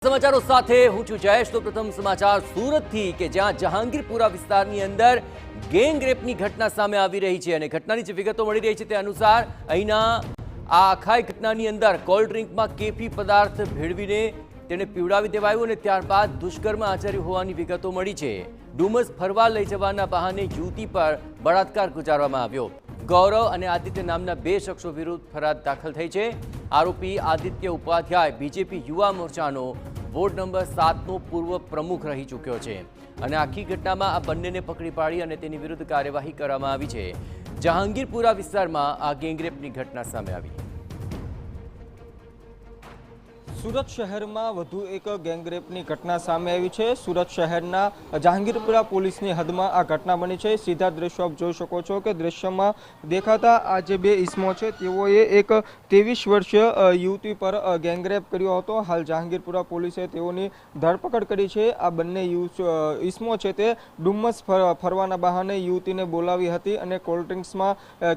समाचारों साथे हूं છું જયેશ। तो प्रथम समाचार सूरतથી કે જ્યાં જહાંગીરપુરા વિસ્તારની અંદર ગેંગ રેપની ઘટના સામે આવી રહી છે અને ઘટનાની જે વિગતો મળી રહી છે તે અનુસાર અહીંના આ આખા ઘટનાની અંદર કોલ્ડ ડ્રિંકમાં કેફી પદાર્થ ભેળવીને તેને પીવડાવી દેવાયું અને ત્યારબાદ દુષ્કર્મ આચર્યું હોવાની વિગતો મળી છે। ડુમસ ફરવા લઈ જવાના બહાને યુવતી પર બળાત્કાર ગુજારવામાં આવ્યો। गौरव અને આદિત્ય નામના બે શખ્સો વિરુદ્ધ ફરિયાદ દાખલ થઈ છે। આરોપી આદિત્ય ઉપાધ્યાય બીજેપી યુવા મોરચાનો વોર્ડ નંબર 7નો પૂર્વ પ્રમુખ રહી ચૂક્યો છે અને આખી ઘટનામાં આ બંનેને પકડી પાડી અને તેની વિરુદ્ધ કાર્યવાહી કરવામાં આવી છે। જહાંગીરપુરા વિસ્તારમાં આ ગેંગરેપની ઘટના સામે આવી। सूरत शहर में वधु एक गैंगरेपनी घटना सामे आई है। सूरत शहरना जहांगीरपुरा पुलिसनी हद में आ घटना बनी है। सीधा दृश्य आप जोई शको छो कि दृश्य में देखाता आ जे बे ईसमो छे तेओए एक 23 वर्षीय युवती पर गैंगरेप कर्यो हतो। हाल जहांगीरपुरा पुलिसे तेओनी धरपकड़ करी छे। आ बंने ईसमो छे ते डुमस फरवाना बहाने युवतीने बोलावी हती अने कोल्ड ड्रिंक्स में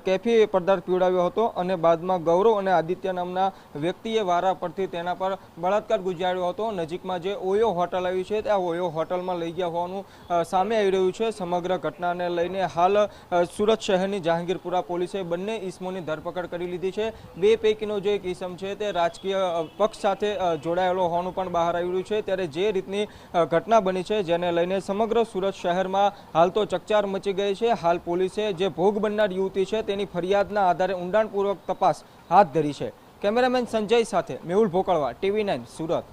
केफी पदार्थ पीवडाव्यो हतो अने बादमां गौरव अने आदित्य नामना व्यक्तिए वारा परथी तेना पर बलात्कार गुजार्यो हतो। नजीकमां जे ओयो होटल आवी छे त्या ओयो होटलमां लई गया होवानुं सामे आई रह्युं छे। समग्र घटनाने लईने हाल सूरत शहरनी जहांगीरपुरा पोलीसे बंने ईसमोनी धरपकड़ करी लीधी छे। बे पैकीनो जे एक ईसम छे ते राजकीय पक्ष साथे जोडाયેલો होવાનું પણ બહાર આવી રહ્યું છે। ત્યારે જે રીતની ઘટના બની છે જેને લઈને સમગ્ર सूरत શહેરમાં હાલ તો ચકચાર મચી ગઈ છે। હાલ પોલીસે જે ભોગ બનનાર યુવતી છે તેની ફરિયાદના આધારે ઊંડાણપૂર્વક તપાસ હાથ ધરી છે। कैमरामैन संजय साथे मेहुल भोकड़वा, TV9 सूरत।